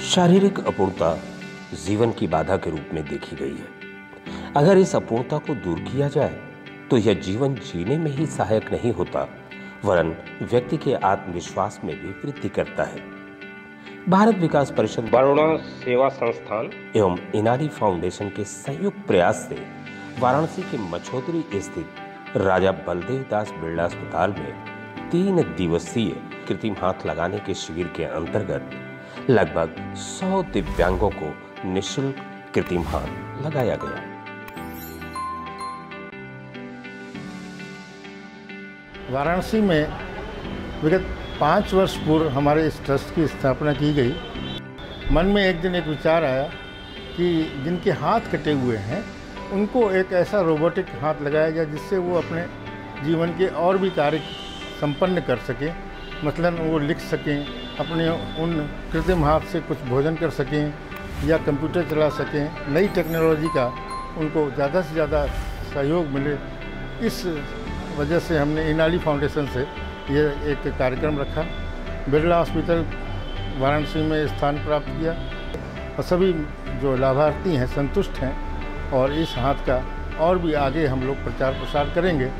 शारीरिक अपूर्णता जीवन की बाधा के रूप में देखी गई है। अगर इस अपूर्णता को दूर किया जाए तो यह जीवन जीने में ही सहायक नहीं होता, वरन व्यक्ति के आत्मविश्वास में भी वृद्धि करता है। भारत विकास परिषद, वरुणा सेवा संस्थान एवं इनानी फाउंडेशन के संयुक्त प्रयास से वाराणसी के मछोदरी स्थित राजा बलदेव दास बिरला अस्पताल में 3 दिवसीय कृत्रिम हाथ लगाने के शिविर के अंतर्गत लगभग 100 दिव्यांगों को निःशुल्क कृत्रिम हाथ लगाया गया। वाराणसी में विगत 5 वर्ष पूर्व हमारे इस ट्रस्ट की स्थापना की गई। मन में एक दिन एक विचार आया कि जिनके हाथ कटे हुए हैं उनको एक ऐसा रोबोटिक हाथ लगाया जाए जिससे वो अपने जीवन के और भी कार्य संपन्न कर सकें। मसलन वो लिख सकें, अपने उन कृत्रिम हाथ से कुछ भोजन कर सकें या कंप्यूटर चला सकें। नई टेक्नोलॉजी का उनको ज़्यादा से ज़्यादा सहयोग मिले, इस वजह से हमने इनानी फाउंडेशन से ये एक कार्यक्रम रखा। बिरला हॉस्पिटल वाराणसी में स्थान प्राप्त किया और सभी जो लाभार्थी हैं संतुष्ट हैं और इस हाथ का और भी आगे हम लोग प्रचार प्रसार करेंगे।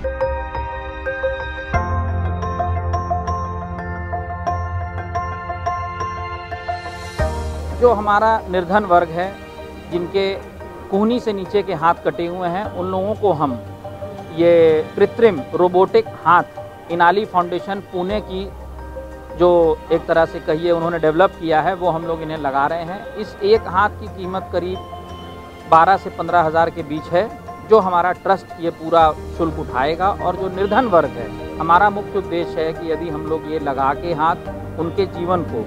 जो हमारा निर्धन वर्ग है, जिनके कूहनी से नीचे के हाथ कटे हुए हैं, उन लोगों को हम ये कृत्रिम रोबोटिक हाथ इनानी फाउंडेशन पुणे की जो एक तरह से कहिए उन्होंने डेवलप किया है, वो हम लोग इन्हें लगा रहे हैं। इस एक हाथ की कीमत करीब 12 से 15 हज़ार के बीच है, जो हमारा ट्रस्ट ये पूरा शुल्क उठाएगा। और जो निर्धन वर्ग है, हमारा मुख्य उद्देश्य है कि यदि हम लोग ये लगा के हाथ उनके जीवन को,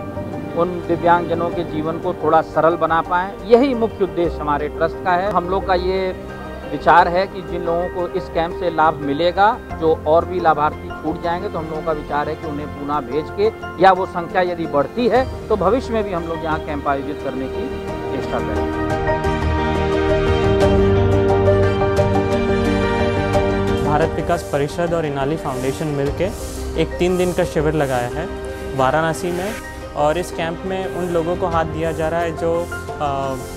उन दिव्यांगजनों के जीवन को थोड़ा सरल बना पाएँ, यही मुख्य उद्देश्य हमारे ट्रस्ट का है। हम लोग का ये विचार है कि जिन लोगों को इस कैंप से लाभ मिलेगा, जो और भी लाभार्थी छूट जाएंगे, तो हम लोगों का विचार है कि उन्हें पुनः भेज के, या वो संख्या यदि बढ़ती है तो भविष्य में भी हम लोग यहाँ कैंप आयोजित करने की चेष्टा करेंगे। भारत विकास परिषद और इनानी फाउंडेशन मिलके एक 3 दिन का शिविर लगाया है वाराणसी में, और इस कैंप में उन लोगों को हाथ दिया जा रहा है जो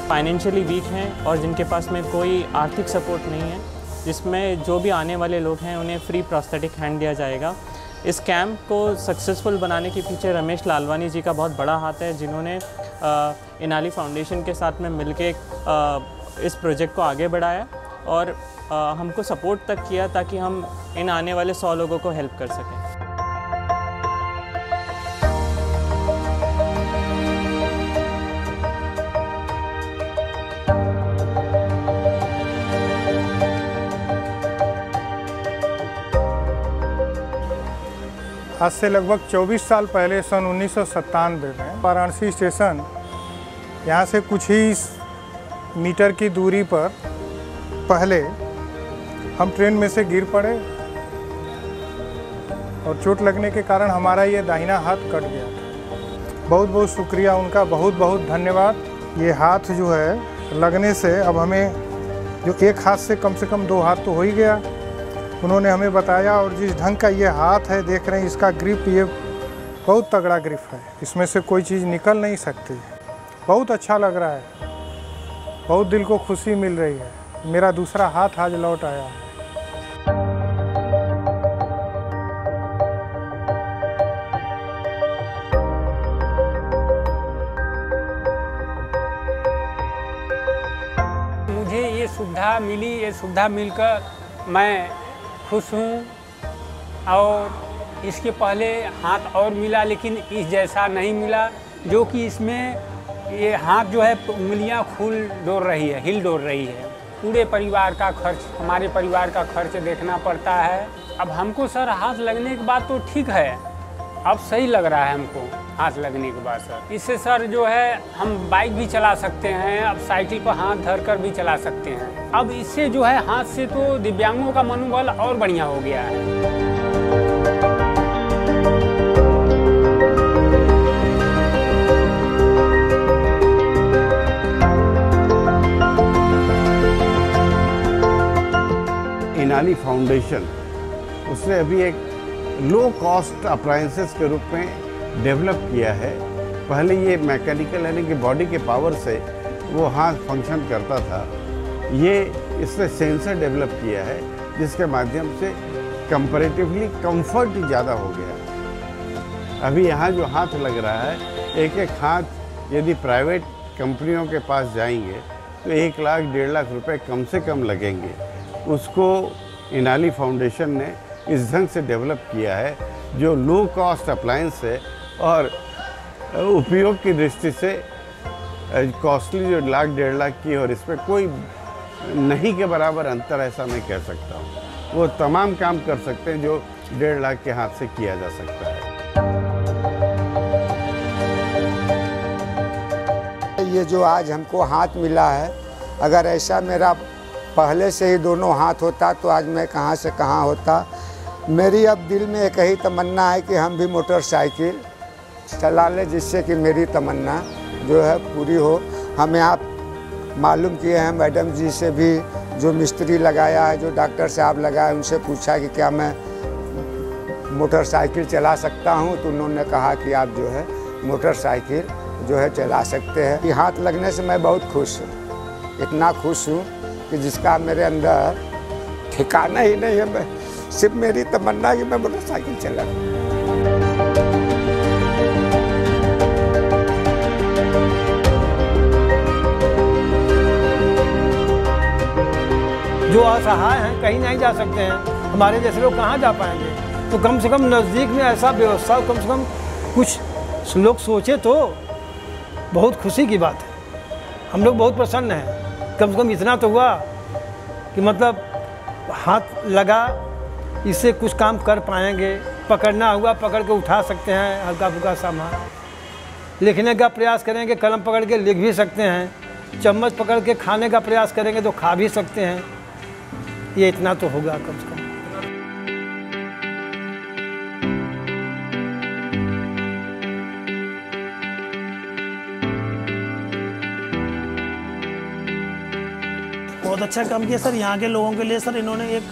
फाइनेंशियली वीक हैं और जिनके पास में कोई आर्थिक सपोर्ट नहीं है, जिसमें जो भी आने वाले लोग हैं उन्हें फ्री प्रोस्थेटिक हैंड दिया जाएगा। इस कैंप को सक्सेसफुल बनाने के पीछे रमेश लालवानी जी का बहुत बड़ा हाथ है, जिन्होंने इनानी फाउंडेशन के साथ में मिलके इस प्रोजेक्ट को आगे बढ़ाया और हमको सपोर्ट तक किया ताकि हम इन आने वाले 100 लोगों को हेल्प कर सकें। आज से लगभग 24 साल पहले सन 1997 में वाराणसी स्टेशन यहाँ से कुछ ही मीटर की दूरी पर पहले हम ट्रेन में से गिर पड़े और चोट लगने के कारण हमारा ये दाहिना हाथ कट गया। बहुत बहुत शुक्रिया उनका, बहुत बहुत धन्यवाद। ये हाथ जो है लगने से अब हमें जो एक हाथ से कम 2 हाथ तो हो ही गया। उन्होंने हमें बताया, और जिस ढंग का ये हाथ है देख रहे हैं, इसका ग्रिप ये बहुत तगड़ा ग्रिप है, इसमें से कोई चीज़ निकल नहीं सकती। बहुत अच्छा लग रहा है, बहुत दिल को खुशी मिल रही है। मेरा दूसरा हाथ आज लौट आया है। मुझे ये सुविधा मिली, ये सुविधा मिलकर मैं खुश हूँ। और इसके पहले हाथ और मिला, लेकिन इस जैसा नहीं मिला, जो कि इसमें ये हाथ जो है उंगलियाँ खुल डोल रही है, हिल डोल रही है। पूरे परिवार का खर्च, हमारे परिवार का खर्च देखना पड़ता है। अब हमको सर हाथ लगने के बाद तो ठीक है, अब सही लग रहा है हमको हाथ लगने के बाद सर। इससे सर जो है हम बाइक भी चला सकते हैं, अब साइकिल पर हाथ धर कर भी चला सकते हैं। अब इससे जो है हाथ से तो दिव्यांगों का मनोबल और बढ़िया हो गया है। इनानी फाउंडेशन उसने अभी एक लो कॉस्ट अप्लायंसेस के रूप में डेवलप किया है पहले ये मैकेनिकल यानी कि बॉडी के पावर से वो हाथ फंक्शन करता था। ये इसने सेंसर डेवलप किया है जिसके माध्यम से कंपैरेटिवली कंफर्ट ज़्यादा हो गया। अभी यहाँ जो हाथ लग रहा है, एक एक हाथ यदि प्राइवेट कंपनियों के पास जाएंगे तो 1 लाख 1.5 लाख रुपए कम से कम लगेंगे। उसको इनाली फाउंडेशन ने इस ढंग से डेवलप किया है जो लो कॉस्ट अप्लायंस है और उपयोग की दृष्टि से कॉस्टली जो 1 लाख 1.5 लाख की, और इसमें कोई नहीं के बराबर अंतर ऐसा मैं कह सकता हूँ। वो तमाम काम कर सकते हैं जो 1.5 लाख के हाथ से किया जा सकता है। ये जो आज हमको हाथ मिला है, अगर ऐसा मेरा पहले से ही दोनों हाथ होता तो आज मैं कहाँ से कहाँ होता। मेरी अब दिल में एक ही तमन्ना है कि हम भी मोटरसाइकिल चला लें, जिससे कि मेरी तमन्ना जो है पूरी हो। हमें आप मालूम किए हैं मैडम जी से भी, जो मिस्त्री लगाया है, जो डॉक्टर साहब लगाए, उनसे पूछा कि क्या मैं मोटरसाइकिल चला सकता हूं, तो उन्होंने कहा कि आप जो है मोटरसाइकिल जो है चला सकते हैं। ये हाथ लगने से मैं बहुत खुश हूँ, इतना खुश हूँ कि जिसका मेरे अंदर ठिकाना ही नहीं है। मैं सिर्फ मेरी तमन्ना कि मैं मोटरसाइकिल चला। जो असहाय हैं कहीं नहीं जा सकते हैं, हमारे जैसे लोग कहाँ जा पाएंगे। तो कम से कम नज़दीक में ऐसा व्यवस्था कम से कम कुछ लोग सोचे तो बहुत खुशी की बात है। हम लोग बहुत प्रसन्न हैं। कम से कम इतना तो हुआ कि मतलब हाथ लगा, इससे कुछ काम कर पाएंगे। पकड़ना हुआ पकड़ के उठा सकते हैं हल्का फुल्का सामान, लिखने का प्रयास करेंगे कलम पकड़ के लिख भी सकते हैं, चम्मच पकड़ के खाने का प्रयास करेंगे तो खा भी सकते हैं। ये इतना तो होगा कम से कम। बहुत अच्छा काम किया सर यहाँ के लोगों के लिए। सर इन्होंने एक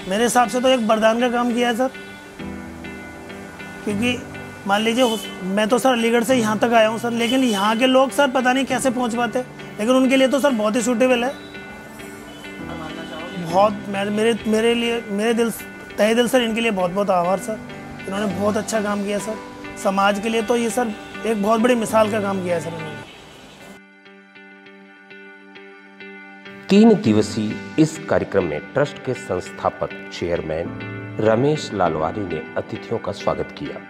मेरे हिसाब से तो एक वरदान का काम किया है सर, क्योंकि मान लीजिए मैं तो सर अलीगढ़ से यहाँ तक आया हूँ सर, लेकिन यहाँ के लोग सर पता नहीं कैसे पहुँच पाते, लेकिन उनके लिए तो सर बहुत ही सूटेबल है। बहुत मेरे लिए मेरे तहे दिल सर इनके लिए बहुत बहुत आभार सर। इन्होंने बहुत अच्छा काम किया सर समाज के लिए। तो ये सर एक बहुत बड़ी मिसाल का काम किया है सर इन्होंने। 3 दिवसीय इस कार्यक्रम में ट्रस्ट के संस्थापक चेयरमैन रमेश लालवानी ने अतिथियों का स्वागत किया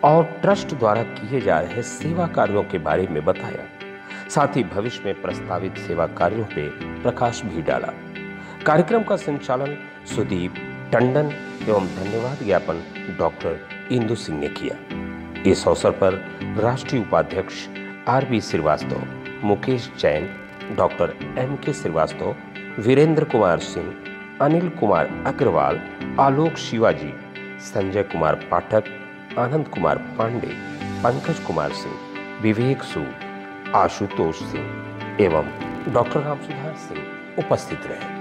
और ट्रस्ट द्वारा किए जा रहे सेवा कार्यों के बारे में बताया। साथ ही भविष्य में प्रस्तावित सेवा कार्यों पे प्रकाश भी डाला। कार्यक्रम का संचालन सुदीप टंडन एवं धन्यवाद ज्ञापन डॉक्टर इंदु सिंह ने किया। इस अवसर पर राष्ट्रीय उपाध्यक्ष आरबी श्रीवास्तव, मुकेश जैन, डॉक्टर एम.के. श्रीवास्तव, वीरेंद्र कुमार सिंह, अनिल कुमार अग्रवाल, आलोक शिवाजी, संजय कुमार पाठक, आनंद कुमार पांडे, पंकज कुमार सिंह, विवेक सूद, आशुतोष सिंह एवं डॉक्टर रामसुधार सिंह उपस्थित रहे।